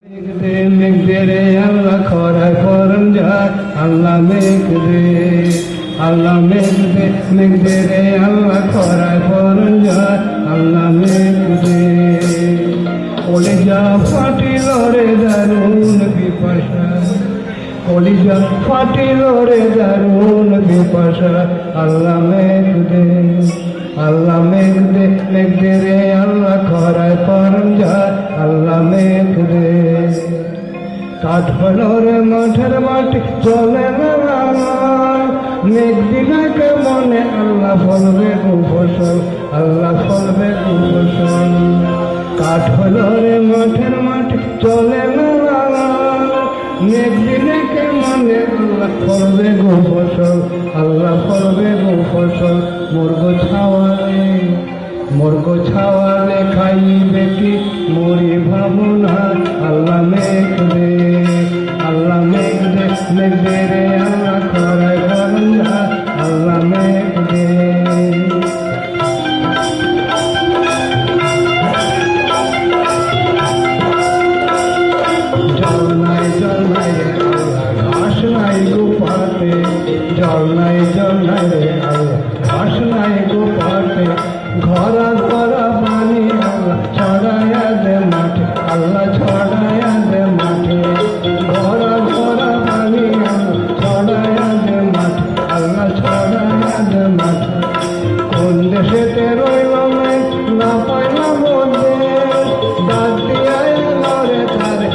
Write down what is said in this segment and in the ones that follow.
মেঘদে আল্লাহ খরায় পরম যায় আল্লাহ মেঘদে আল্লাহ মেঘদে রে আল্লাহ খরায় পরম যায় আল্লাহ মেঘদে কলিজা ফাটিল রে দারুণ বিপাশা কলিজা ফাটিল রে দারুণ বিপাশা আল্লাহ মেঘদে আল্লাহ মেঘদে রে আল্লাহ খরায় পরম যায় আল্লাহ মেঘদে কাঠ হলো রে মাঠের মাটি চলে না মেঘদিনাকে মনে আল্লাহ ফলবে গো ফসল আল্লাহ ফলবে গো ফসল কাঠ হলো রে মাঠের মাটি চলে না মেঘদিনাকে মনে আল্লাহ ফলবে গো ফসল আল্লাহ ফলবে গো ফসল মুর্গ ছাওয়ালে খাইবে কি মরি ভাবনা আল্লাহ মেঘদে রে আল্লাহ খরায় গরঞ্জা আল্লাহ মেঘদে জল নাই রে আল্লাহ ঘাস নাই গোপাতে জল নাই রে আল্লাহ ঘাস নাই গোপাতে ঘরা পানি আল্লাহ ছড়ায়া দে মাঠে আল্লাহ ছড়ায়া দে মাঠে ঘরা পানি আল্লাহ ছড়ায়া দে মাঠে আল্লাহ ছড়ায়া দে মাঠে কোন দেশেতে রইল না পাইলাম ডাক দিয়া লড়ে তারে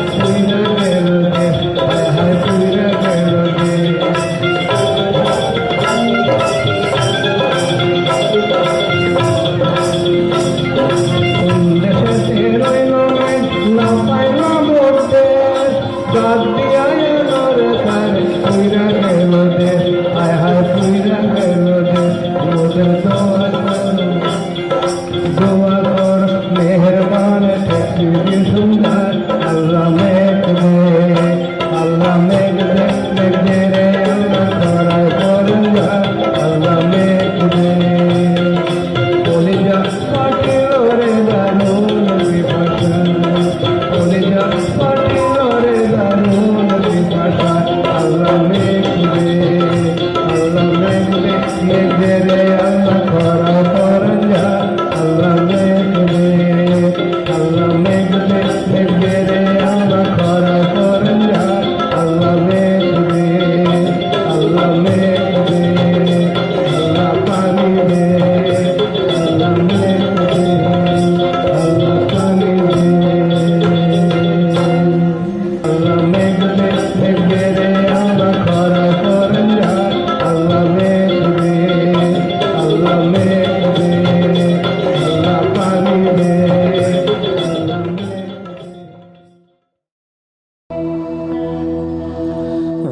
পুইরা গেল দেশ হায় হায় পুইরা গেল দেশ মেহরবান সুন্দর আল্লাহ মেঘদে রে আল্লাহ খরায় পরঞ্জা আল্লাহ মেঘদে কলিজা ফাটিল রে দারুণ বিপাশা কলিজা ফাটিল রে দারুণ বিপাশা আল্লাহ মেঘদে রে আল্লাহ খরায় পরঞ্জা আল্লাহ মেঘদে রে আল্লাহ খরায় পরঞ্জা আল্লাহ মেঘদে আল্লাহ পানি দে আল্লাহ মেঘদে আল্লাহ পানি দে আল্লাহ মেঘদে রে আল্লাহ খরায় পরঞ্জা আল্লাহ মেঘদে আল্লাহ পানি দে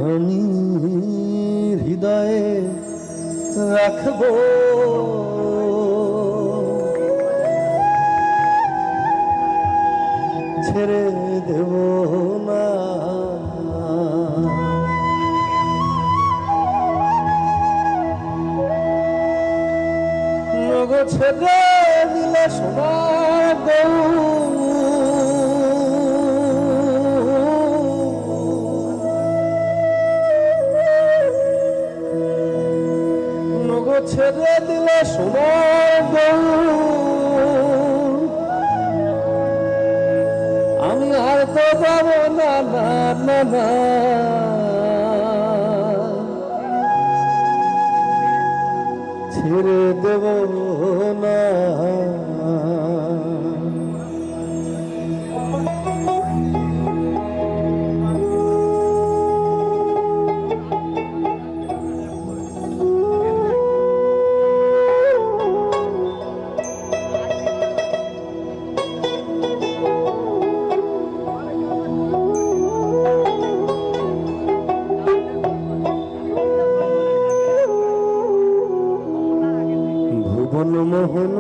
আমি হৃদয়ে রাখবো ছেড়ে দেব না নগো ছেড়ে দিলে সোনার ছেড়ে দিলে সোনার আমি আর তো পাবো না ছেড়ে দেব না মোহন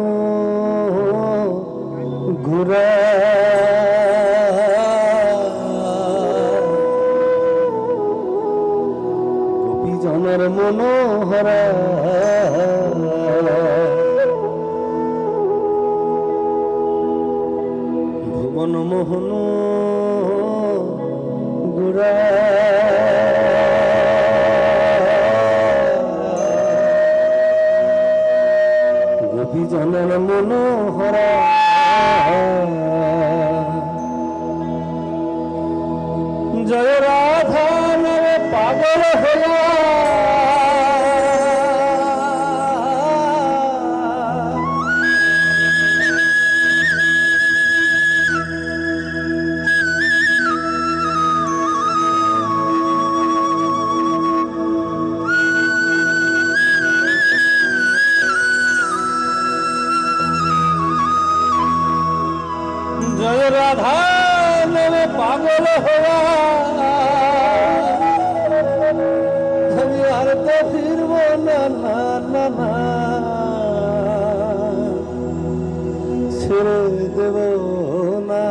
ঘুরা গোপী জনের মনোহরা ভুবন মোহন জয় রাধা নামে পাগল হইয়া জয় রাধা নামে পাগল হইয়া আমি আর তো ফিরব না না না না ছেড়ে দেব না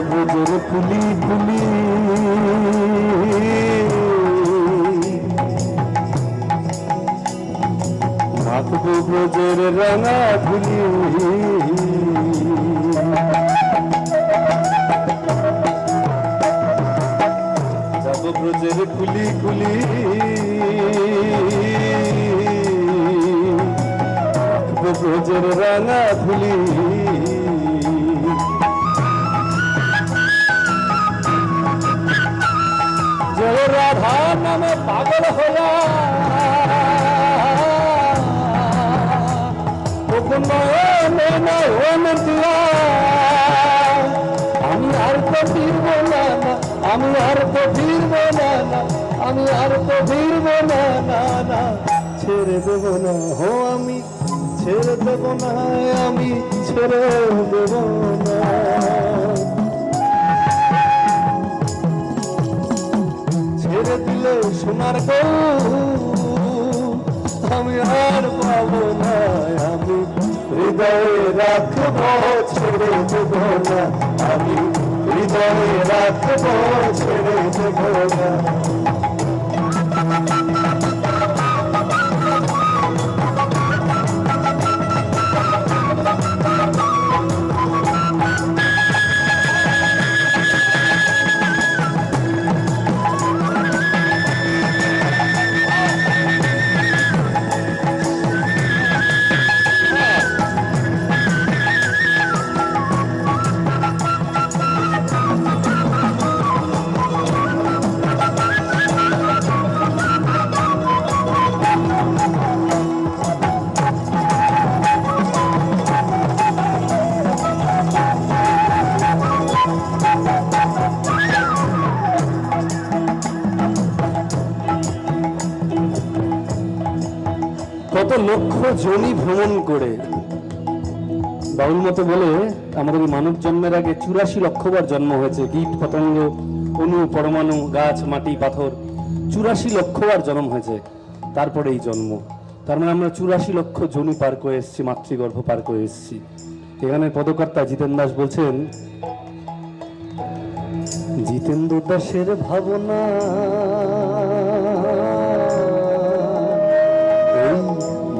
ব্রজের ফুলি ফুলি মাখবো ব্রজের রাঙা ফুলি যাব ব্রজের ফুলি ফুলি মাখবো ব্রজের রাঙা ফুলি জয় রাধা নামে পাগল হইয়া নয়নে নয়ন দিয়া আমি আর তো ফিরব না না আমি আর তো ফিরব না না আমি আর তো ফিরব না না না ছেড়ে দেব না হো আমি ছেড়ে দেব না আমি ছেড়ে দেব না ছেড়ে দিলে সোনার গৌ আমি আর পাবো না আমি হৃদয়ে রাখবো ছেড়ে দেব না আমি হৃদয়ে রাখবো ছেড়ে দেব না কত লক্ষ জনি ভ্রমণ করে বাউল মতো বলে আমাদের মানব জন্মের আগে 84 লক্ষবার জন্ম হয়েছে কীট পতঙ্গ অণু পরমাণু গাছ মাটি পাথর 84 লক্ষবার জন্ম হয়েছে তারপরে এই জন্ম তার মানে আমরা 84 লক্ষ জনি পার করে এসেছি মাতৃগর্ভ পার করে এসেছি এখানে পদকর্তা জিতেন দাস বলছেন জিতেন্দ্র দাসের ভাবনা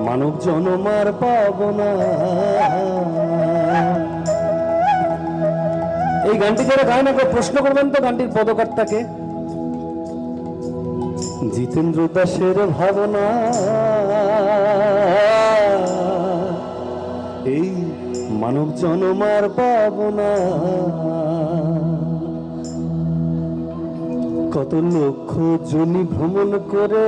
মানব জনমার পাবনা এই গানটি যারা গায় না প্রশ্ন করবেন তো গানটির পদকর্তাকে জিতেন্দ্র দাসের ভাবনা এই মানব জনমার পাবনা কত লক্ষ জনি ভ্রমণ করে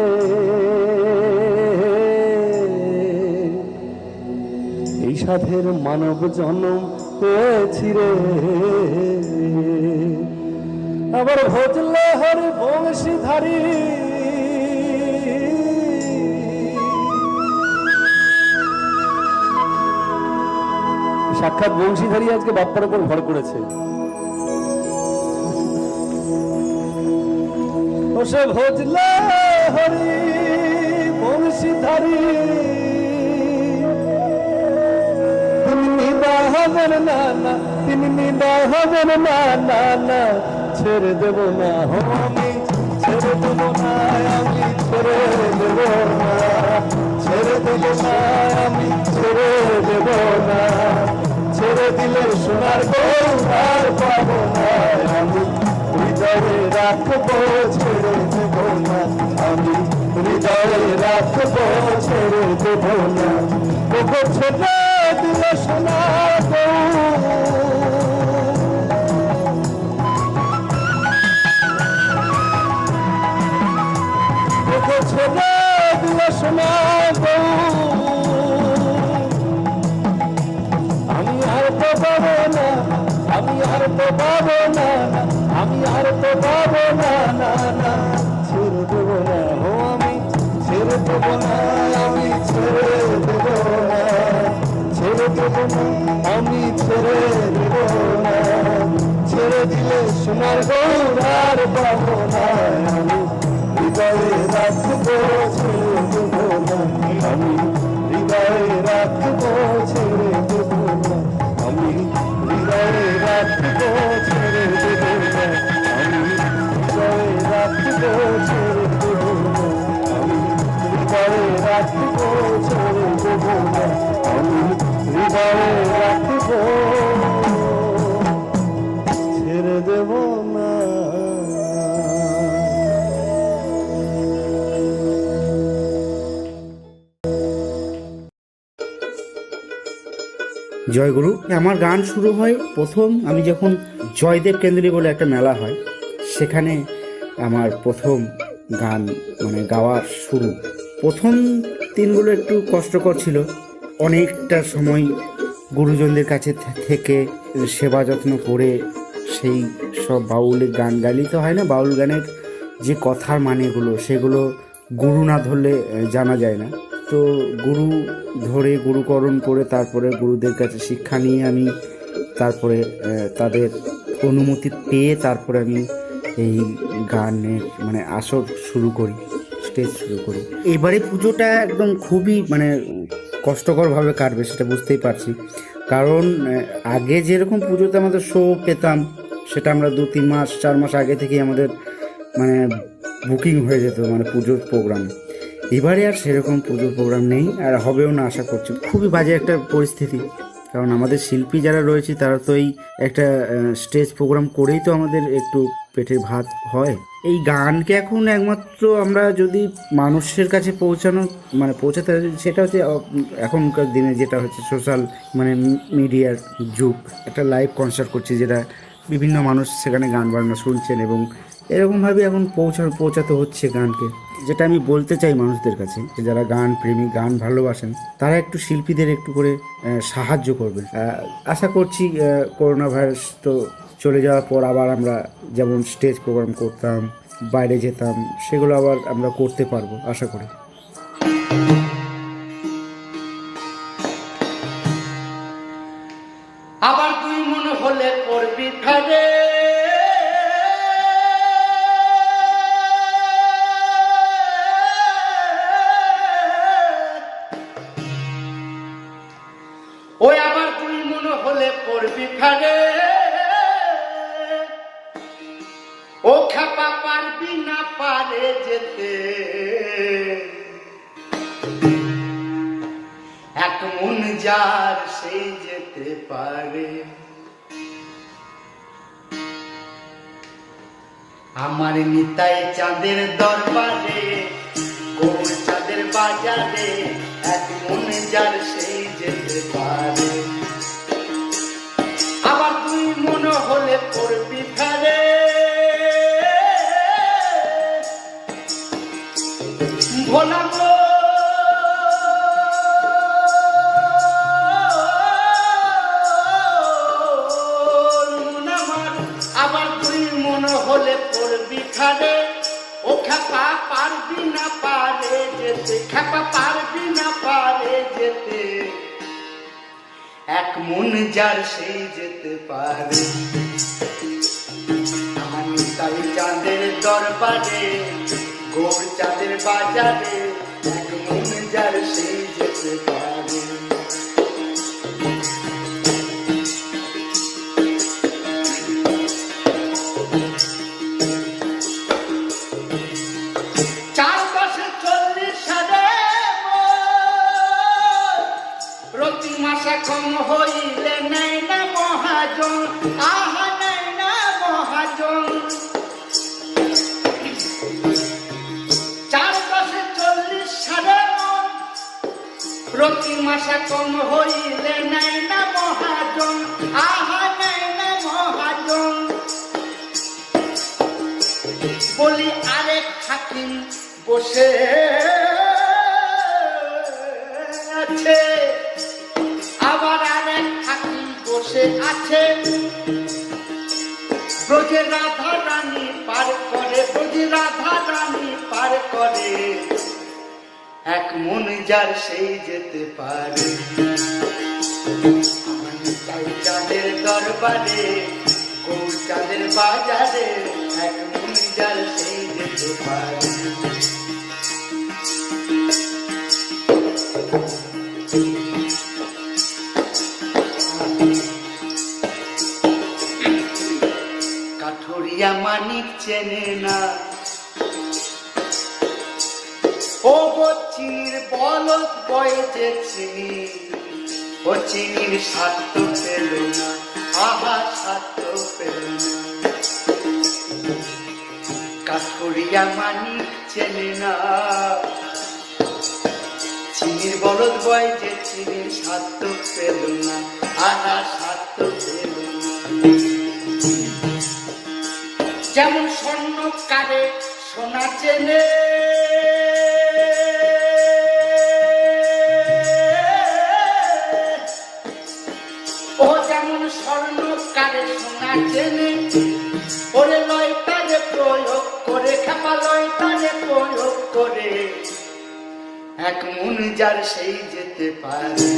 এই সাধের মানব জন্ম হয়েছি রে আবার ভজলে হরি বংশীধারী সাক্ষাৎ বংশীধারী আজকে বাপ্পার উপর ভর করেছে। ও সে ভজলে হরি বংশীধারী তিনি নিদা হবেন না না, তিনি নিদা হবেন না না না, ছেড়ে দেব না হো আমি, ছেড়ে দেব না আমি, ছেড়ে দেব না, ছেড়ে দেব না আমি, ছেড়ে দেব না, ছেড়ে দিলে সোনার গৌর আর পাবো না আমি, হৃদয়ে রাখবো ছেড়ে দেব না আমি, হৃদয়ে রাখবো ছেড়ে দেব না, ওগো ছেড়ে দিলে সোনার গৌর, ওগো ছেড়ে দিলে সোনার গৌর, আমি আর তো পাবো না, আমি আর তো পাবো না, আমি আর তো পাবো না না না, ছেড়ে দেবো না হো আমি, ছেড়ে দেবো না আমি, ছেড়ে দেবো না, ছেড়ে দেবো না আমি, ছেড়ে দেবো না, ছেড়ে দিলে সোনার গৌর আর পাবো না আমি, হৃদয়ে রাখবো ছেড়ে দেবো না আমি, হৃদয়ে রাখবো ছেড়ে দেবো না আমি, হৃদয়ে রাখবো ছেড়ে দেবো না আমি, হৃদয়ে রাখবো ছেড়ে দেবো না আমি, হৃদয়ে রাখবো ছেড়ে দেবো না আমি, হৃদয়ে রাখবো ছেড়ে দেবো না। জয়গুরু। আমার গান শুরু হয় প্রথম আমি যখন জয়দেব কেন্দ্রী বলে একটা মেলা হয়, সেখানে আমার প্রথম গান মানে গাওয়ার শুরু। প্রথম দিনগুলো একটু কষ্টকর ছিল, অনেকটা সময় গুরুজনদের কাছে থেকে সেবা যত্ন করে সেই সব বাউলের গান গাইলেই তো হয় না, বাউল গানের যে কথার মানেগুলো সেগুলো গুরু না ধরলে জানা যায় না। তো গুরু ধরে গুরুকরণ করে তারপরে গুরুদের কাছে শিক্ষা নিয়ে আমি তারপরে তাদের অনুমতি পেয়ে তারপরে আমি এই গানের মানে আসর শুরু করি, স্টেজ শুরু করি। এবারে পুজোটা একদম খুবই মানে কষ্টকরভাবে কাটবে সেটা বুঝতেই পারছি, কারণ আগে যেরকম পুজোতে আমাদের শো পেতাম সেটা আমরা 2-3 মাস 4 মাস আগে থেকেই আমাদের মানে বুকিং হয়ে যেত মানে পুজোর প্রোগ্রাম। এবারে আর সেরকম পুজোর প্রোগ্রাম নেই, আর হবেও না আশা করছি। খুবই বাজে একটা পরিস্থিতি, কারণ আমাদের শিল্পী যারা রয়েছে তারা তো এই একটা স্টেজ প্রোগ্রাম করেই তো আমাদের একটু পেটের ভাত হয়। এই গানকে এখন একমাত্র আমরা যদি মানুষের কাছে পৌঁছাতে সেটা হচ্ছে এখনকার দিনে যেটা হচ্ছে সোশ্যাল মানে মিডিয়ার যুগ। একটা লাইভ কনসার্ট করছি যেটা বিভিন্ন মানুষ সেখানে গান বাজনা শুনছেন এবং এরকমভাবে এখন পৌঁছাতে হচ্ছে গানকে। যেটা আমি বলতে চাই মানুষদের কাছে, যারা গান প্রেমী গান ভালোবাসেন তারা একটু শিল্পীদের একটু করে সাহায্য করবেন। আশা করছি করোনা ভাইরাস তো চলে যাওয়ার পর আবার আমরা যেমন স্টেজ প্রোগ্রাম করতাম, বাইরে যেতাম, সেগুলো আবার আমরা করতে পারবো আশা করি। আবার তুই মনে হলে করবি ফেরে, ওই আবার তুই মনে হলে করবি ফেরে, ও খেপা পারবি না পারে যেতে, এক মন যার সেই যেতে পারে। আমার নিতাই চাঁদের দরবারে, গৌর চাঁদের বাজারে, এক মন যার সেই যেতে পারে। আবার তুই মনে হলে করবি ফেরে, ভোলা গো আবার তুই মনে হলে পড়বি খারে, ও খেপা পারবি না পারে যেতে, খেপা পারবি না পারে যেতে, এক মন যার সেই যেতে পারে। আমি তাই চাঁদের দরবারে, গৌর চাঁদের বাজারে, এক মন যার সেই যেতে পারে। প্রতি মাসে কম হইলে নেই না মহাজন, আহা নেই না মহাজন। 4-10-40 সাড়ে মন, প্রতি মাসে কম হইলে নেই না মহাজন, আহা নেই না মহাজন। বলি আরেক হাকিম বসে আছে, আবার আরেক হাকিম বসে আছে, ব্রজে রাধা রানী পার করে, ব্রজে রাধা রানী পার করে, এক মন যার সেই যেতে পারে। আমি তাই চাঁদের দরবারে, গৌর চাঁদের বাজারে, এক মন যার সেই যেতে পারে। কাঠুরিয়া মানিক চেনে না, ও চিনির বলদ বয়ে যে চিনি, ও চিনির স্বার্থ পেল না, আহা স্বার্থ পেল না। কাঠুরিয়া মানিক চেনে না, চিনির বলদ বয়ে যে চিনির স্বার্থ পেল না, আহা স্বার্থ পেল না। যেমন স্বর্ণ কারে সোনা চেনে, ও যেমন স্বর্ণ কারে সোনা চেনে, ওরে লয় তারে প্রয়োগ করে, খেপা লয় তারে প্রয়োগ করে, এক মন যার সেই যেতে পারে।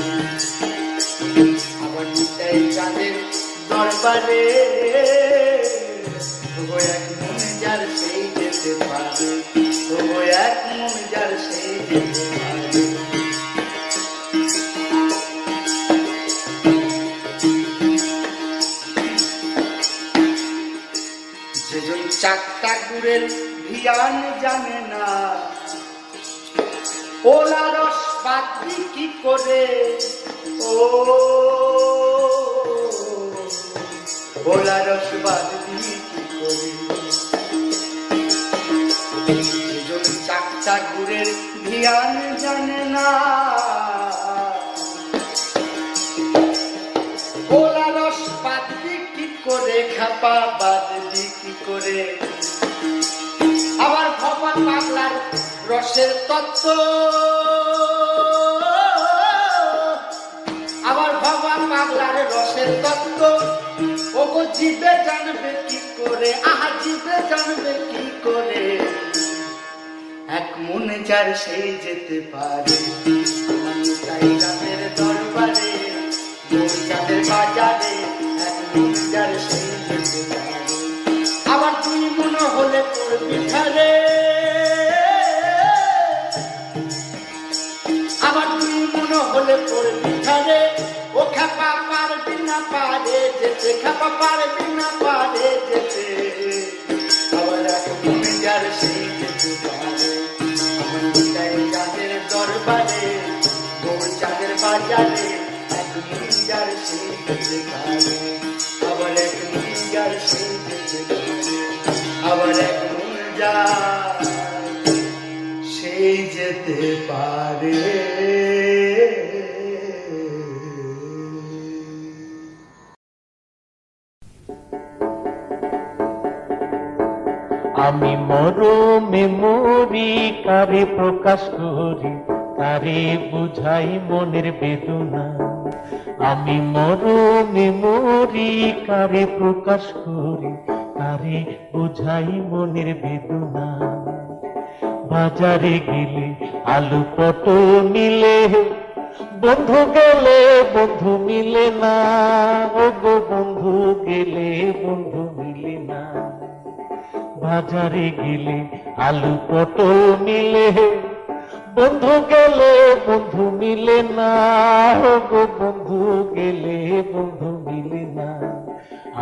আবার নিতাই চাঁদের দরবারে, তবু এক মন যার সেই যেতে পারে, তবু এক মন যার সেই যেতে পারে। যেজন চাকটা গুড়ের ভিয়ান জানে না, ওলা রস বাদবি কি করে, ও ওলা রস বাদবি কি করে। যেজন চাকটা গুড়ের ভিয়ান জানে না, ওলা রস বাদবি কি করে, খাপা বাদবি কি করে। আবার ভবা পাগলার রসের তত্ত্ব, আবার ভবা পাগলার রসের তত্ত্ব, ওগো জিবে জানবে কি করে, আহা জিবে জানবে কি করে, এক মনে যার সেই যেতে পারে। আমি তাই রাতের দরবারে, গৌর চাঁদের বাজারে, এক মনে যার সেই যেতে পারে। আবার তুই মনে হলে পড়বি খারে, আবার তুই মনে হলে পড়বি খারে, ও খেপা পারবি না পারে যেতে, খেপা পারবি না পারে যেতে, আবার এক মনে যার সেই যেতে পারে। আমার নিতাই চাঁদের দরবারে, গৌর চাঁদের বাজারে, এক মনে যার সেই যেতে পারে, আবার এক মনে যার সেই যেতে পারে, আবার এক মনে যার সেই যেতে পারে। আমি মরমে মরি, কারে প্রকাশ করি, কারে বুঝাই মনের বেদনা। আমি মরমে মরি, কারে প্রকাশ করি, কারে বুঝাই মনের বেদনা। বাজারে গেলে আলু পটল মিলে, বন্ধু গেলে বন্ধু মিলে না, ও গো বন্ধু গেলে বন্ধু মিলে না। বাজারে গেলে আলু পটল মিলে, বন্ধু গেলে বন্ধু মিলে না, ও গো বন্ধু গেলে বন্ধু মিলে না।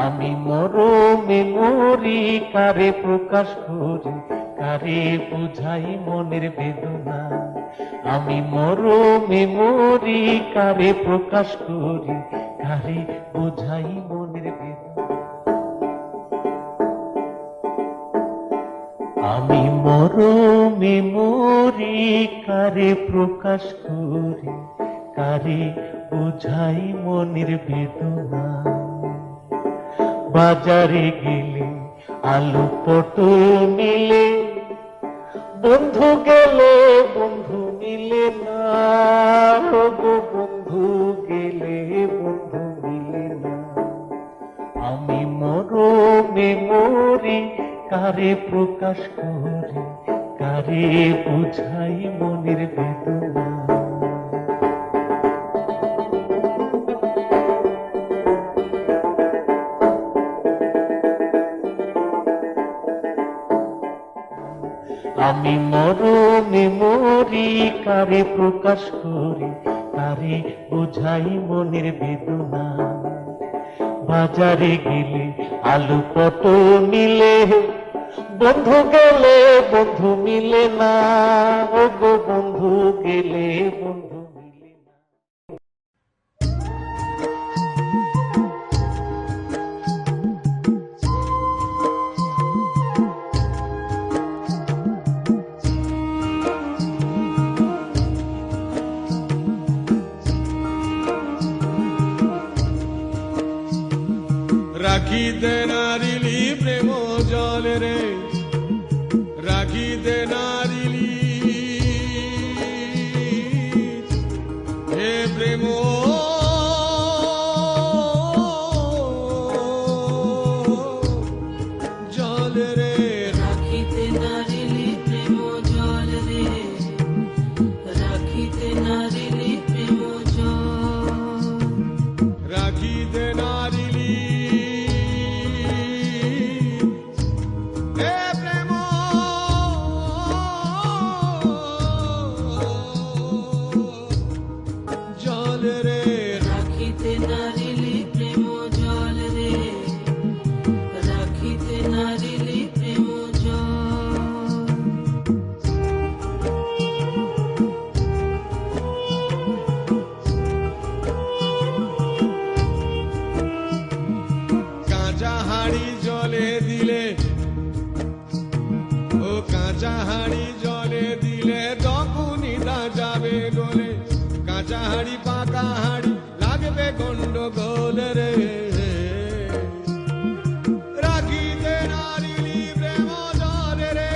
আমি মরমে মরি, কারে প্রকাশ করি, কারে বুঝাই মনের বেদনা। আমি মরমে মরি, কারে প্রকাশ করি, কারে বুঝাই মনের বেদনা। আমি মরমে মরি, কারে প্রকাশ করি, কারে বুঝাই মনের বেদনা। বাজারে গেলে আলু পটল মিলে, বন্ধু গেলে বন্ধু মিলে না, ও গো বন্ধু গেলে বন্ধু মিলে না। আমি মরমে মরি, কারে প্রকাশ করি, কারে বুঝাই মনের বেদনা। আমি মরমে মরি, কারে প্রকাশ করি, কারে বুঝাই মনের বেদনা। বাজারে গেলে আলু পটল মিলে, বন্ধু গেলে বন্ধু মিলে না, ও গো বন্ধু গেলে বন্ধু মিলে না। রাখি দে নারিলি প্রেম জল রে, রাখি দে নারিলি হে প্রেম জল রে। রাখিতে নারিলি প্রেম জল রে, রাখিতে নারিলি প্রেম জল, রাখি দে নারিলি হে প্রেম জল রে। রাখিতে নারিলি প্রেম জল রে, রাখিতে নারিলি প্রেম জল। কাঁচা হাড়ি জলে দিলে, ও কাঁচা হাড়ি জলে দিলে তখনই তা যাবে গলে। কাঁচা হাড়ি পাকা হাড়ি লাগবে গন্ডগোল রে। রাখিতে নারিলি প্রেম জল রে,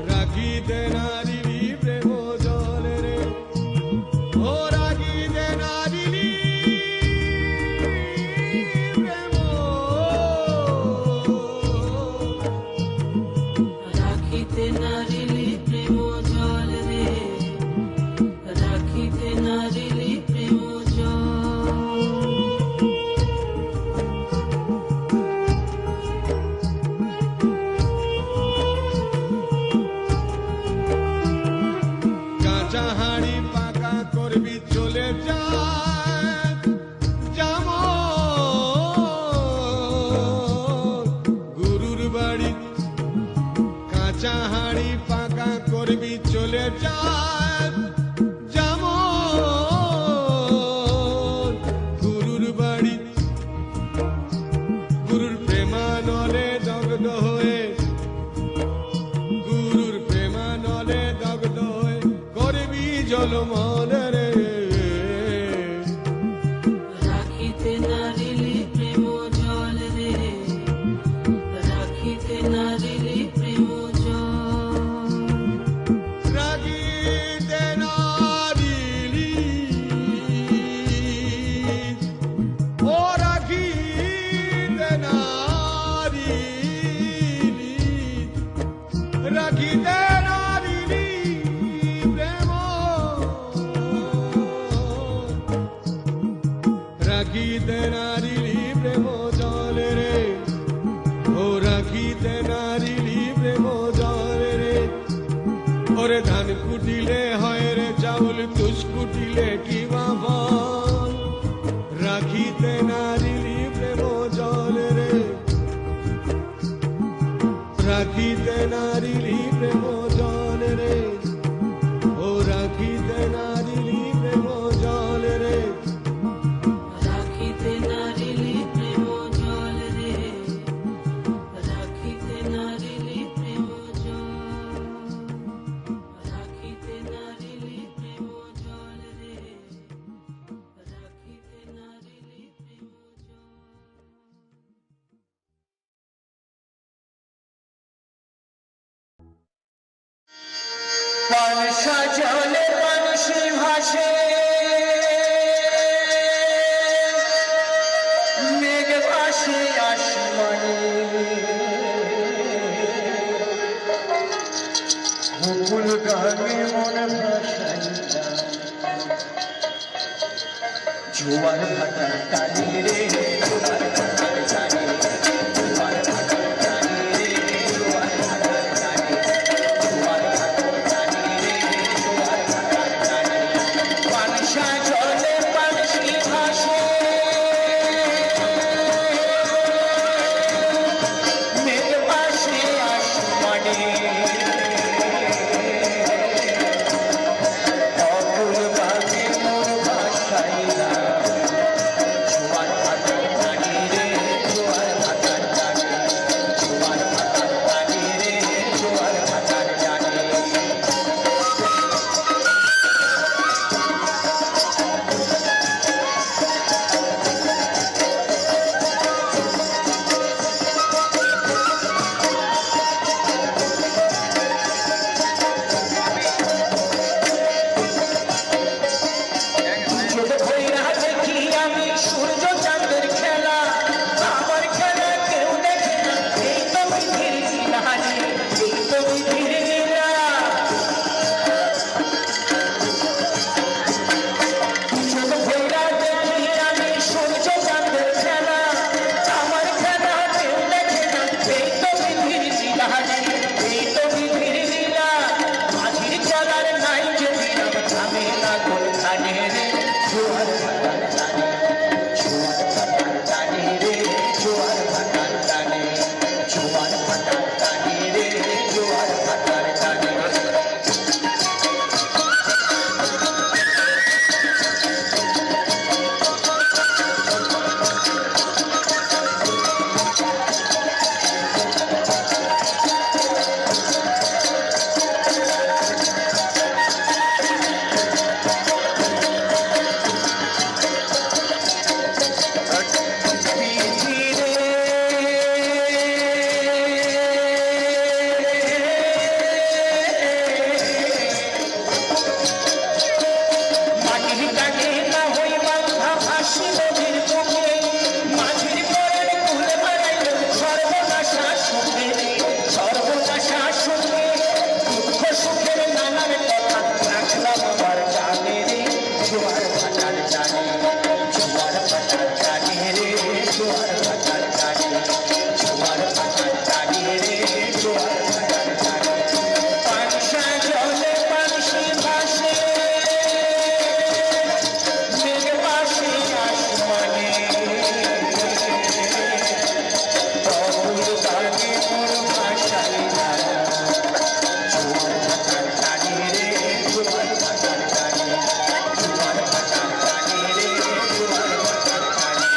রাখিতে নারিলি প্রেম জল রে, ও রাখিতে নারিলি প্রেম। রাখিতে নারিলি প্রেম জল রে, রাখিতে নারিলি প্রেম জল। কাঁচা হাড়ি পাকা করবি চলে যায় যেমন গুরুর বাড়ি। কাঁচা হাড়ি পাকা করবি চলে যায় যেমন গুরুর বাড়ি। গুরুর প্রেমানলে দগ্ধ হয়ে, গুরুর প্রেমানলে দগ্ধ হয়ে করবি জলমল রে। রাখিতে নারিলি প্রেম জল রে, রাখিতে নারিলি প্রেম জল। রাখিতে রাখিতে নারিলি প্রেম রাখিতে নারিলি প্রেম জলে রে ও রাখিতে নারিলি প্রেম জলে রে ওরে ধান কুটিলে হয় রে চাউল তুষ কুটিলে কি বাবল রাখিতে নারিলি প্রেম জলে রে রাখিতে নারিলি প্রেম জলে রে ও রাখিতে নারিলি প্রেম জলে রে রাখিতে নারিলি প্রেম জল রে রাখিতে নারিলি প্রেম জল রাখিতে নারিলি প্রেম জল রে রাখিতে নারিলি প্রেম জল পান সাজলে পানসি ভাসে মেঘ ভাসে আসমানে মুকুল গানে মন ভাসাইয়া জোয়ার ভাটার টানে রে জোয়ার ভাটার টানে জোয়ার ভাটার টানে রে জোয়ার ভাটার টানে জোয়ার ভাটার টানে রে জোয়ার ভাটার টানে পানসা জলে পানসি ভাসে মেঘ ভাসে আসমানে অকুল বাগে মোর ভাসাইয়া জোয়ার ভাটার টানে রে জোয়ার ভাটার টানে জোয়ার ভাটার টানে রে জোয়ার ভাটার টানে চোখ ভইরা দেখি আমি সূর্য চাঁদের খেলা আমার খেলা কেউ দেখে না এই তো বিধির লীলা রে এই তো বিধির লীলা চোখ ভইরা দেখি আমি সূর্য চাঁদের খেলা আমার খেলা কেউ দেখে না এই তো বিধির লীলা রে এই তো বিধির লীলা মাঝির চলার নাই যে বিরাম থামে না কোনখানে রে জোয়ার ভাটার টানে জোয়ার ভাটার টানে রে জোয়ার ভাটার টানে জোয়ার ভাটার টানে রে জোয়ার ভাটার টানে মাটির কানে না হই বাঁধা ভাসি নদীর বুকে মাঝির পরের কুলে বেড়াইল সর্বনাশা সুখে সর্বনাশা সুখে দুঃখ সুখের নানার কথা রাখলাম আমার জানে রে জোয়ার ভাটার টানে জোয়ার ভাটার টানে রে জোয়ার ভাটার টানে জোয়ার ভাটার টানে রে জোয়ার ভাটার টানে পানসা জলে পানসি ভাসে মেঘ ভাসে আসমানে অকুল গানে মোর ভাসাইয়া জোয়ার ভাটার টানে রে জোয়ার ভাটার টানে জোয়ার ভাটার টানে রে জোয়ার ভাটার টানে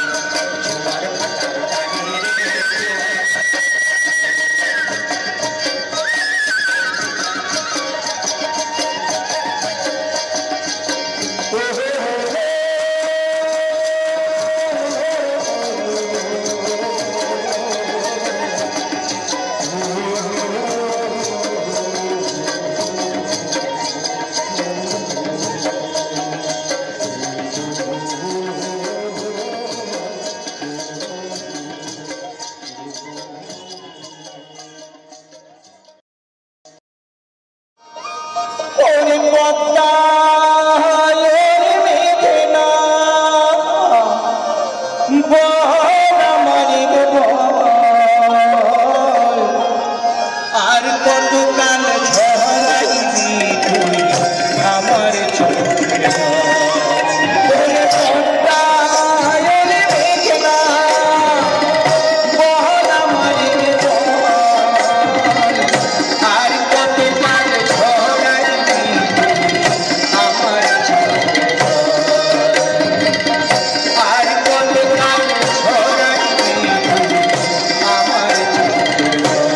জোয়ার ভাটার টানে রে জোয়ার ভাটার টানে পদ্মায়ের মেঘনা বল আমারি বল, আর কতকাল ঝরাইবি তুই আমার চোখের জল। পদ্মায়ের মেঘনা বল আমারি বল, আর কতকাল ঝরাইবি আমার চোখের জল, আর কতকাল ঝরাইবি আমার চোখের জল।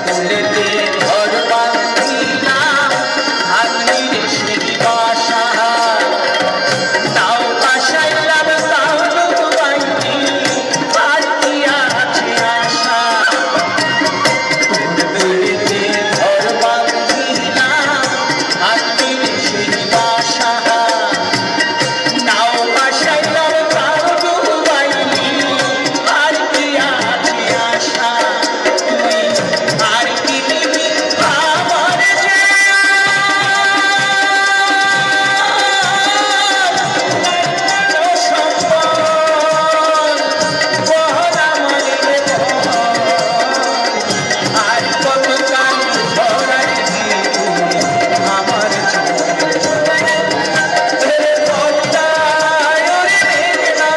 ফুলেতে ঘর বাঁধিলাম হাতির সেই বাসা, তাও বাসাইলাম তাও ডুবাইনি, আর কি আছে আশা। ফুলেতে ঘর বাঁধিলাম হাতির সেই বাসা, তাও বাসাইলাম তাও ডুবাইনি, আর কি আছে আশা। তুই আর কি দিবি আমার যে সম্পদ, বল আমারি বল, আর কতকাল ঝরাইবি তুই আমার চোখের জল। পদ্মায়ের মেঘনা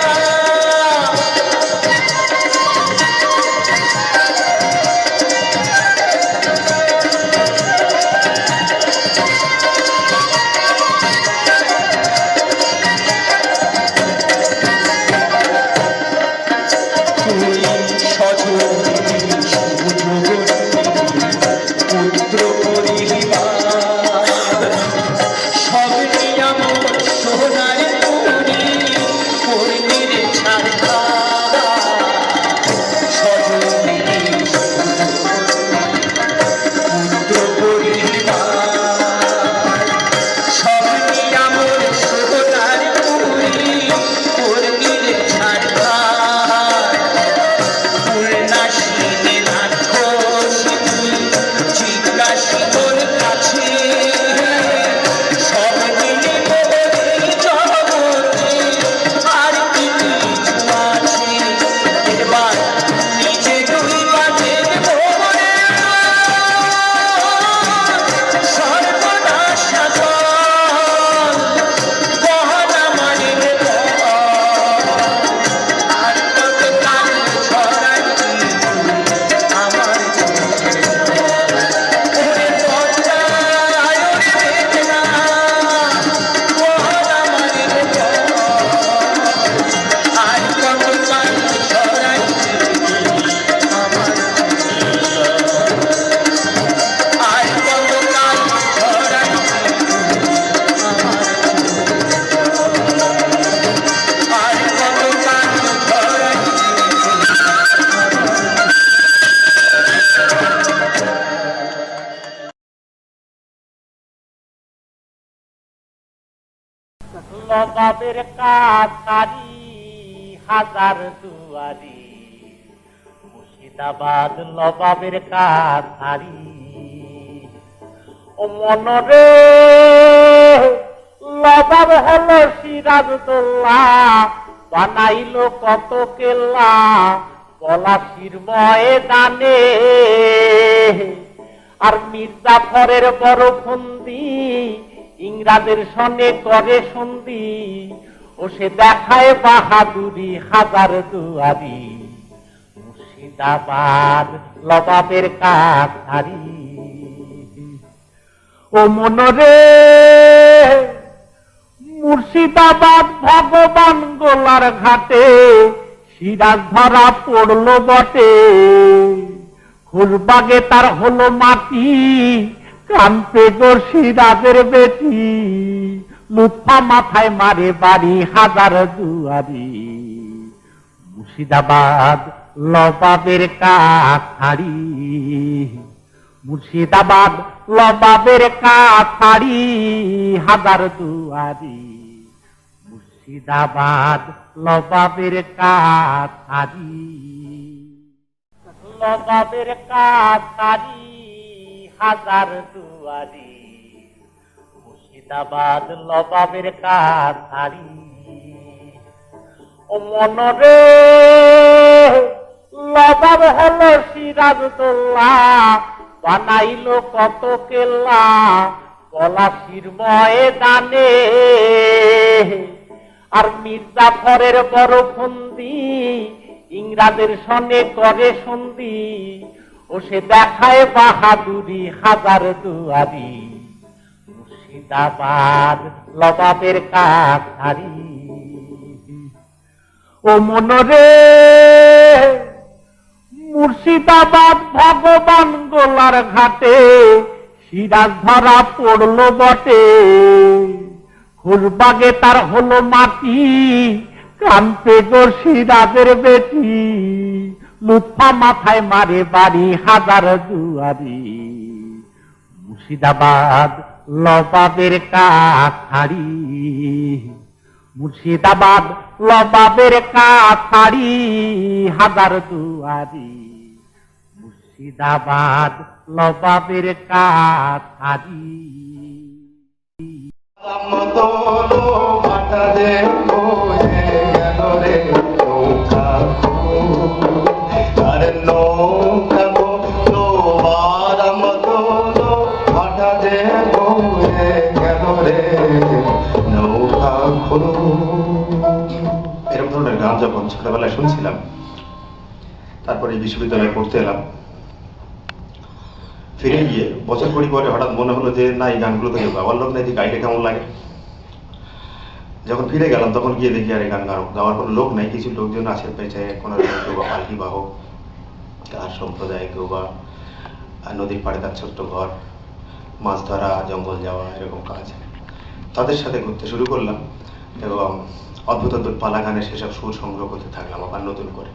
তুই সজনী পুত্র পরিবার, সবই আমার সোনার পুরি পূর্ণির ছাড়া। সজনী পুত্র পরিবার, সবই আমার সোনার পুরি পূর্ণির ছাড়া। পূর্ণাসীনে রাক্ষসী জিজ্ঞাসী তোর কাছে, সব মিলে তোদের জগতে আর কি কিছু আছে। এবার নিজে ডুইবা দেখবো রে সর্বনাশ সাধন, বল আমারি বল, আর কতকাল ঝরাইবি আমার চোখের জল। ওরে পদ্মায়ের মেঘনা বল আমারি বল, আর কতকাল ঝরাইবি আমার চোখের জল, আর কতকাল ঝরাইবি আমার আর কতকাল লবাবের কাছারি হাজার দুয়ারি, মুর্শিদাবাদ লবাবের কাছারি। ও মনরে লবাব হলো সিরাজদৌল্লাহ, বানাইলো কত কেল্লা পলাশির ময়দানে। আর মির্জাফরের বড় ফন্দি ইংরাজের সনে করে সন্ধি, ও সে দেখায় বাহাদুরি হাজার দুয়ারি। মুর্শিদাবাদ লবাবের কাছারি। ও মনরে মুর্শিদাবাদ ভগবান গোলার ঘাটে, সিরাজ ধরা পড়লো বটে। খুরবাগে তার হলো মাটি, কানপে গো সিরাজের বেটি। লুৎফা মাথায় মারে বাড়ি হাজার দুয়ারি। মুর্শিদাবাদ লবাবের কাছাড়ি, মুর্শিদাবাদ লবাবের কাছাড়ি, হাজার দুয়ারি, মুর্শিদাবাদ লবাবের কাছাড়ি, লবাবের কাছাড়ি, হাজার দুয়ারি, মুর্শিদাবাদ লবাবের কাছাড়ি। ও মনরে লবাব হলো সিরাজদৌল্লাহ, বানাইলো কত কেল্লা পলাশির ময়দানে, আর মির্জাফরের বড় ফন্দি ইংরাজের সনে করে সন্ধি, ও সে দেখায় বাহাদুরি, হাজার দুয়ারি, মুর্শিদাবাদ লবাবের কাছাড়ি। ও মনরে মুর্শিদাবাদ ভগবান গোলার ঘাটে, সিরাজ ধরা পড়লো বটে, খুলবাগে তার হলো মাটি, কানপে গো সিরাজের বেটি, লুৎফা মাথায় মারে বাড়ি, হাজার দুয়ারি, মুর্শিদাবাদ লবাবের কাছাড়ি, মুর্শিদাবাদ লবাবের কাছাড়ি, হাজার দুয়ারি, মুর্শিদাবাদ লবাবের কাছাড়ি। দোলো ভাটা দে বয়ে গেল রে নৌকা, আরে নৌকা দোলো বারাম দোলো ভাটা দে বয়ে গেল রে নৌকা খোলো। এরকম ধরনের গান যখন ছোটবেলায় শুনছিলাম, তারপরে বিশ্ববিদ্যালয়ে পড়তে এলাম, ফিরে গিয়ে বছর কুড়ি পরে হঠাৎ মনে হলো যে না, এই গানগুলো থেকে গাওয়ার লোক নেই, গাইলে কেমন লাগে। যখন ফিরে গেলাম তখন গিয়ে দেখি আর এই গান গাওয়ার কোনো লোক নেই, কিছু লোকজন আছে পেছে, কোনো কেউ বা পালকি বাহক, তার সম্প্রদায়, কেউ বা নদীর পাড়ে তার ছোট্ট ঘর, মাছ ধরা, জঙ্গল যাওয়া, এরকম কাজ। তাদের সাথে ঘুরতে শুরু করলাম এবং অদ্ভুত অদ্ভুত পালা গানের সেসব সুর সংগ্রহ করতে থাকলাম আবার নতুন করে।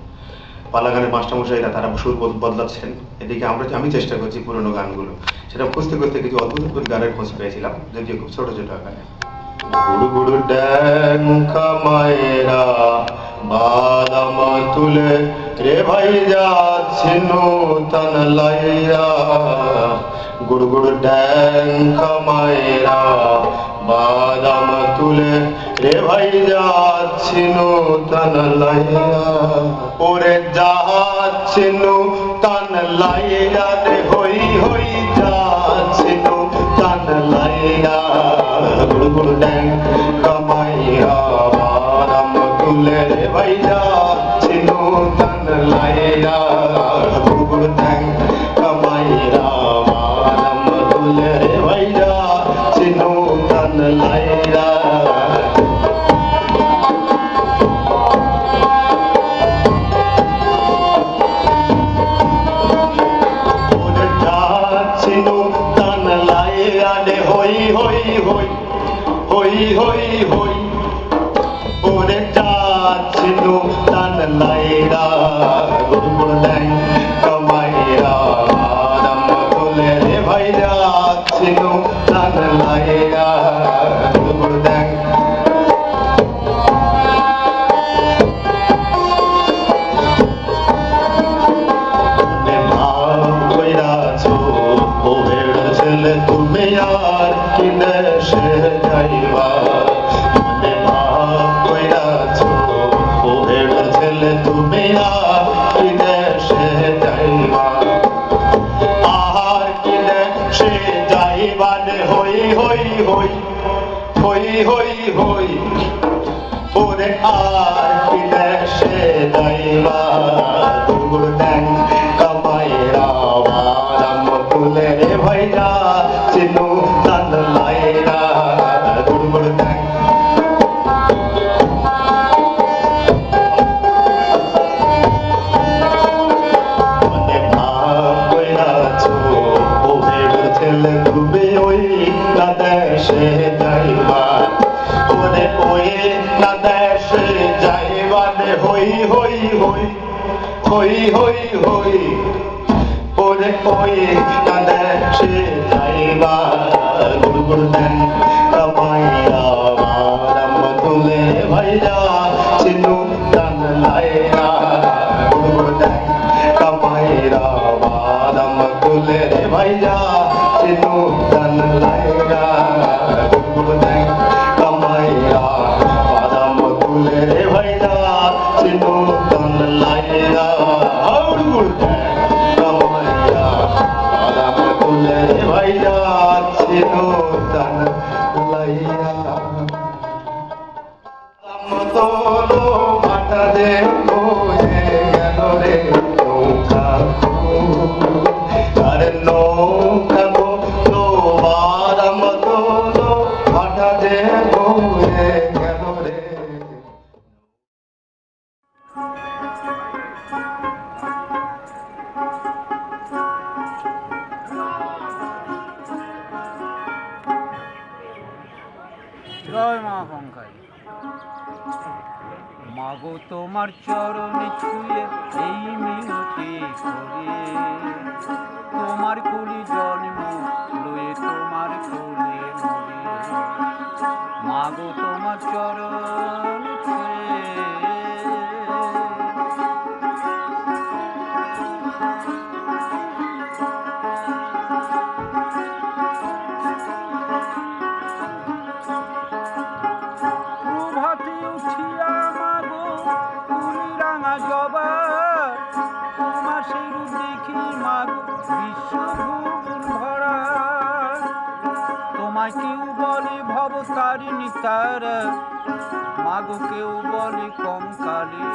পালা গানের মাস্টারমশাইরা তারা সুর বদলাচ্ছেন, এদিকে আমি চেষ্টা করছি পুরোনো গানগুলো, সেটা খুঁজতে খুঁজতে কিছু অদ্ভুত অদ্ভুত গানের খোঁজ পেয়েছিলাম, যদিও খুব ছোট ছোট আকারে। গুড় গুড় ড্যাং খামায়েরা বাদাম তুলে রে ভাই যাচ্ছে নূতন লাইয়া, গুড় গুড় ড্যাং খামায়েরা বাদাম তুলে রে ভাই যাচ্ছে নূতন লাইয়া, ওরে যাচ্ছে নূতন লাইয়া রে হই হই যাচ্ছে নূতন লাইয়া, গুড় গুড় ড্যাং খামায়েরা বাদাম তুলে রে ভাই যাচ্ছে নূতন লাইয়া, গুড় গুড় ড্যাং খামায়েরা বাদাম তুলে রে ভাই যাচ্ছে নূতন লাইয়া। হই হই ওরে যাচ্ছে নূতন লাইরা, গুড় গুড় ড্যাং খামায়েরা বাদাম তুলে রে ভাই যাচ্ছে নূতন লাইরা, গুড় গুড় ড্যাং। তুমি আর কি দেশে যাইবা, মনে ভাব কইরাছো ওহের ছেলে, তুমি আর কি দেশে যাইবা, আর কি দেশে যাইবা রে হই হই হই হই হই হই, ওরে আর কি দেশে যাইবা, গুড় ড্যাং খামায়েরা বাদাম তুলে রে ভাই যাচ্ছে নূতন লাইরা, গুড় গুড় ড্যাং। মনে ভাব কইরাছো ওহের ছেলে, তুমি ওই না দেশে যাইবা, ওরে ওই না দেশে যাইবা রে হই হই হই হই হই হই ওরে ওই কাঁদে সে যাইবা গুড় গুড় দেন কামাইয়া বাদাম তুলে ভাইয়া চিনু দান লাইয়া গুড় গুড় দেন কামাইয়া বাদাম তুলে ভাইয়া চিনু দান লাইয়া গুড় গুড় দেন কামাইয়া বাদাম তুলে ভাইয়া চিনু দান লাইয়া গুড় গুড় দেন কামাইয়া বাদাম তুলে ভাইয়া চিনু দান লাইয়া তোলো মাথা দে হয়ে গেল রে নৌকা আরে নৌকা তোলো বাদাম তোলো মাথা দে হয়ে গেল রে জয় মা কঙ্কাই মাগো তোমার চরণে ছুঁয়ে এই মিনতি করে তোমার কুলি জন্ম লয়ে তোমার কোলে মরে মাগো তোমার চরণ ছুঁয়ে প্রভাতে উঠিয়া মাগো তুমি রাঙা জবা তোমার সেই রূপ দেখি মাগো বিশ্বভুবন ভরা তোমায় কেউ বলে ভবতারিণী তারা মাগো কেউ বলে কঙ্কালে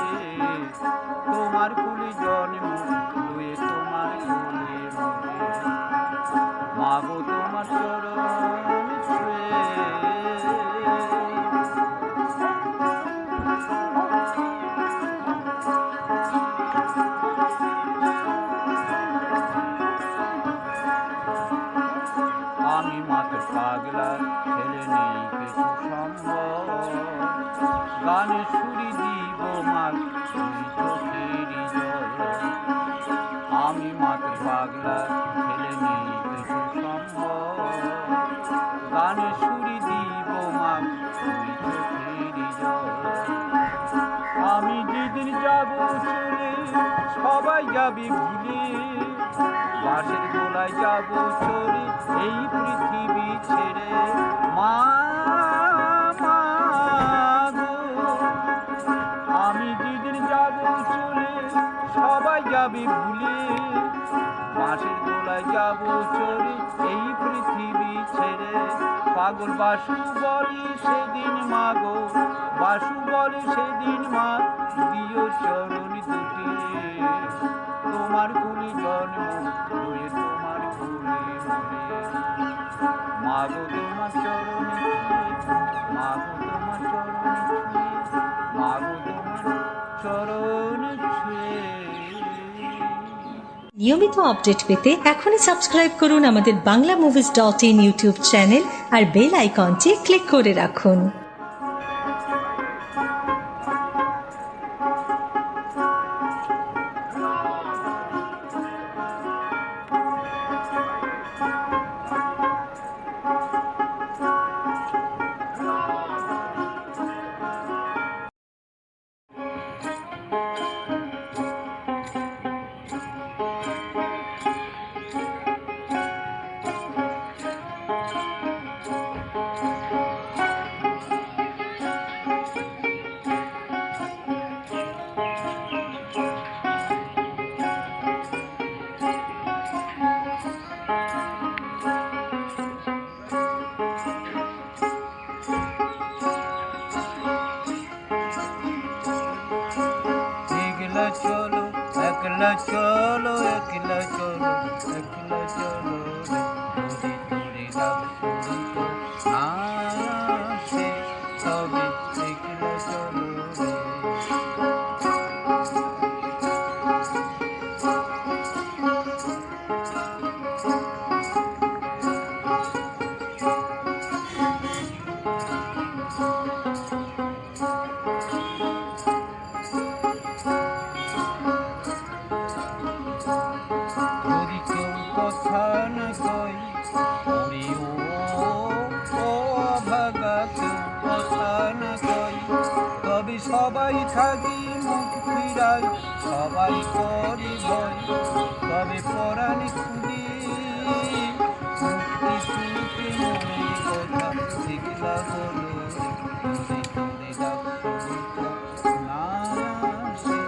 তোমার কুলি জন্ম লয়ে তোমার কোলে মরে মাগো তোমার চরণ ছুঁয়ে আমি মাত্র পাগলা ছেলে নেই কিছু সম্ভব গানে সুরি দিব মার তুই চোখেরই জল আমি মাত্র পাগলা ছেলে নেই কিছু সম্ভব গানে সুরি দিব মার তুই চোখেরই জল আমি যেদিন যাব চলে সবাই যাবে ভুলে বাঁশের গোলায় যাব চলে এই পৃথিবী ছেড়ে মা মা গো। আমি যেদিন যাব চলে সবাই যাবে ভুলে বাঁশের গোলায় যাব চলে এই পৃথিবী ছেড়ে পাগল বাসু বলে সেদিন মা গো বাসু বলে সেদিন মা দিও চরণ দুটি তোমার কুলি জন্ম লয়ে তোমার কুলে মরে মাগো তোমার চরণে মাগো তোমার চরণে মাগো তোমার চরণে ছুঁয়ে। নিয়মিত আপডেট পেতে এখনই সাবস্ক্রাইব করুন আমাদের banglamovies.in ইউটিউব চ্যানেল আর বেল আইকনটি ক্লিক করে রাখুন। একলা চলো একলা চলো একলা চলো একলা চলো যদি তোরে লাভ শুনতো না সে তবে একলা চলো সবাই করি ভয় তবে পরাণে খুলি মুক্তি সুখে মনের কথা শিখলা বলো তোরে তোরে ডাক না আসে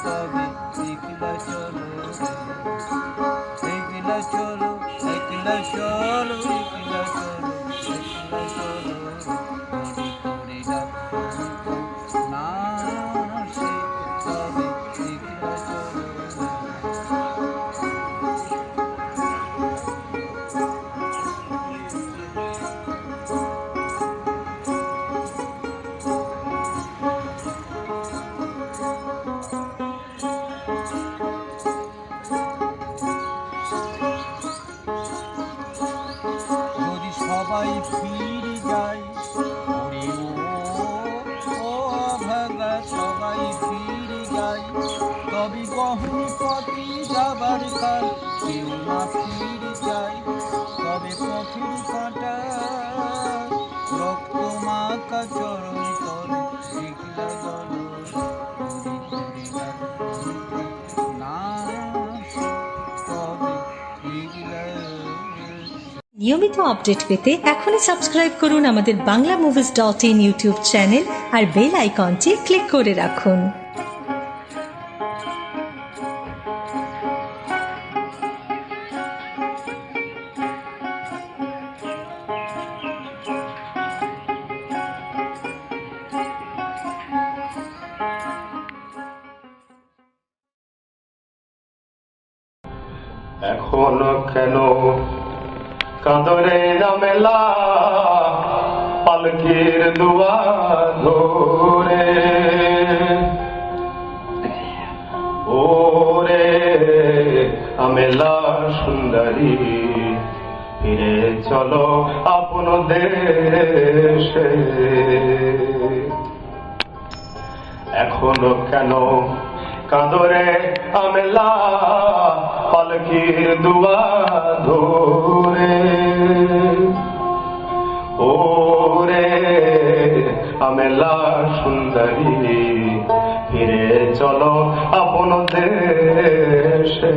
তবে শিখলা চলো একলা চলো একলা চলো একলা চলো একলা চলো তোরে তোরে ডাক না আসে তবে একলা চলো যদি সবাই ফিরে যায় ওরে ও ভাগা সবাই ফিরে যায় তবে গহন পথে যাবার কাল কেউ না ফিরে যায় তবে পথের কাঁটা রক্ত মাখা চরণ তলে শিখলা গল না তবে শিখলা নিয়মিত আপডেট পেতে এখনই সাবস্ক্রাইব করুন আমাদের banglamovies.in ইউটিউব চ্যানেল আর বেল আইকনটি ক্লিক করে রাখুন। এখনো কেন কাঁদরে জামেলা পালকির দুয়ার ধরে ওরে আমেলা সুন্দরী ফিরে চলো আপন দেশে এখনো কেন কাঁদরে আমেলা পালকির দুয়ার ধরে ওরে আমেলা সুন্দরী ফিরে চলো আপন দেশে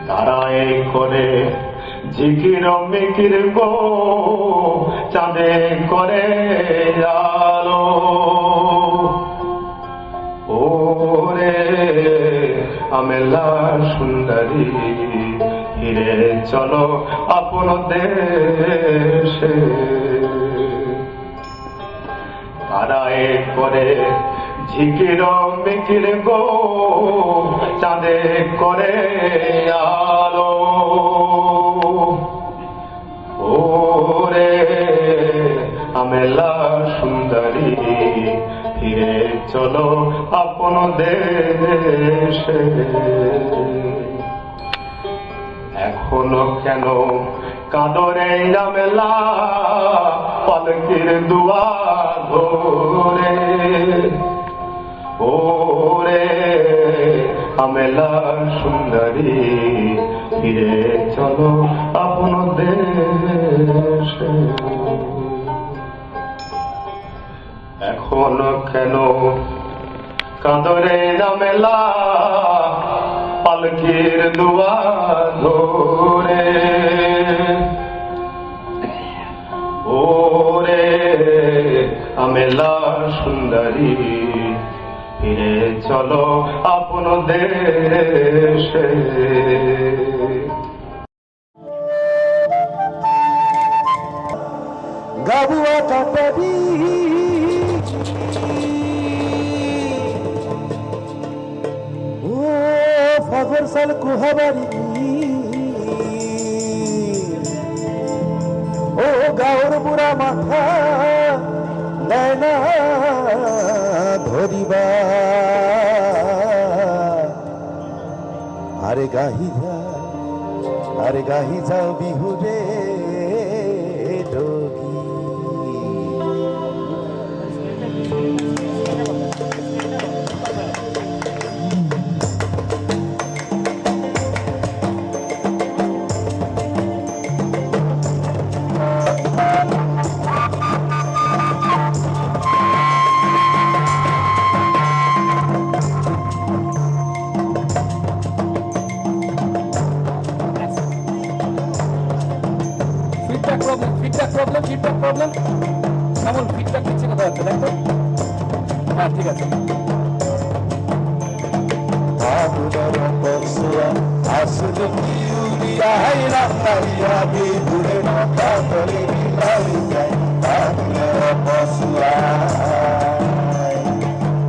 তারাই করে জিকির মিকির গো চাঁদে করে আলো ওরে আমেলা সুন্দরী ফিরে চলো আপন দেশে তারাই করে ঝিকির মিকির গো চাঁদে করে আলো ওরে আমেলা সুন্দরী ফিরে চলো আপন দেশে এখনো কেন কাঁদরে আমেলা পালকির দুয়ার ধরে ওরে আমেলা সুন্দরী ফিরে চলো আপন দেশে এখনো কেন কাঁদরে আমেলা পালকির দুয়ার ধরে ওরে আমেলা সুন্দরী ফিরে চলো আপন দেশে গাবুয়া কাটাবি ও ফাগর সাল কুহাবারি ও গাওর বুড়া মাথা নয়না ধরিবা আরে গাহি যাও বিহুরে ডোগি প্রবলেম? কেমন ফিডব্যাক দিচ্ছে কথা হচ্ছে দেখো। হ্যাঁ ঠিক আছে। আসলে কি উড়িয়া হাইরা তারিয়া বিদুরে নৌকা করে বিলাই যায় বাংলার পশুয়ায়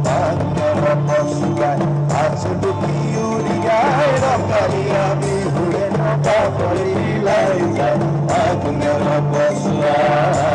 বাংলার পশুয়ায় আসলে কি উড়িয়া হাইরা তারিয়া বিদুরে নৌকা করে বিলাই যায় বাংলার পশুয়ায়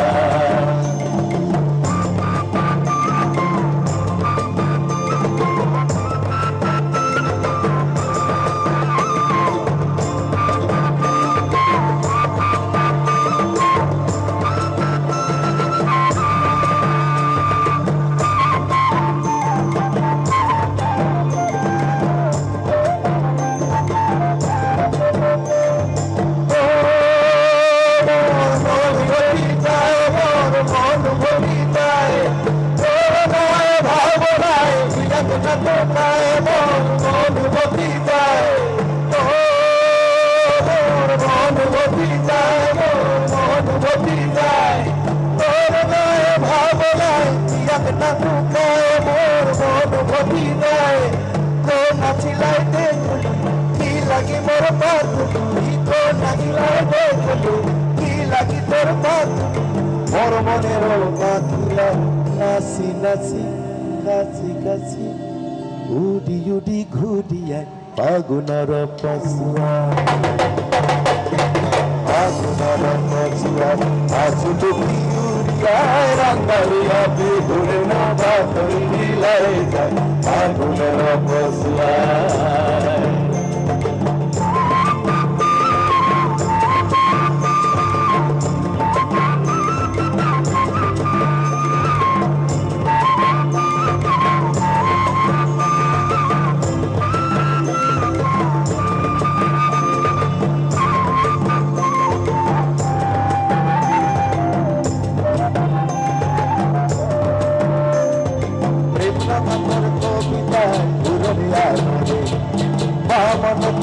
মোর মনের পাখিলা নাচি নাচি কাছি কাছি উডি উডি ঘুরিয়ায় ফাগুনের পশুয়া ফাগুনের পশুয়া আজ তো কি উড়িয়ায় রাঙ্গালিয়া বিহুরে না বাতরি মিলাই যায় ফাগুনের পশুয়া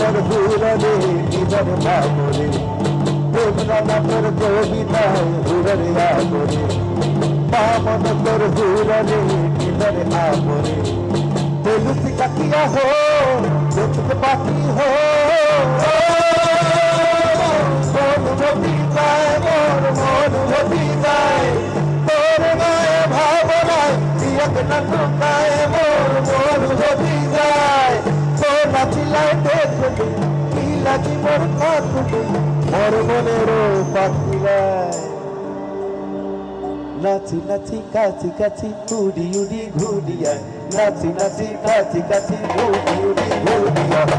তোর হুররে ইধর বাবরে প্রেমনা তোর কবিতায় হুররে আগরে বামন তোর হুররে ইধর আগরে তেলুতি কাকিয়া হো দেখতে বাকি হো মন যায় মোর মন যায় তোর গায়ে ভাবনায় এক নৌকায় মোর মন যায় নাচিলাই দেখলি কি লাগি মোর কাকুলি মোর মনেরও পাখিলাই নাচি নাচি কাছি কাছি উড়ি উড়ি ঘুরিয়ায় নাচি নাচি কাছি কাছি উড়ি উড়ি ঘুরিয়ায়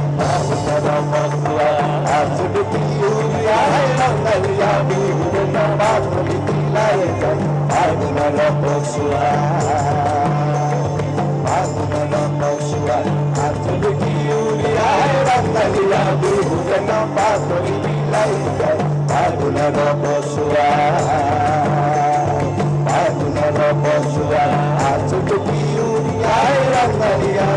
আসলে কি উড়িয়ায় রঙ্গালিয়া বিহুরে না বাতরি দিলাই যায় ফাগুনের পশুয়া ফাগুনের পশুয়া আসলে কি উড়িয়ায় রঙ্গালিয়া বিহুরে না বাতরি দিলাই যায় ফাগুনের পশুয়া ফাগুনের পশুয়া আসলে কি উড়িয়ায় রঙ্গালিয়া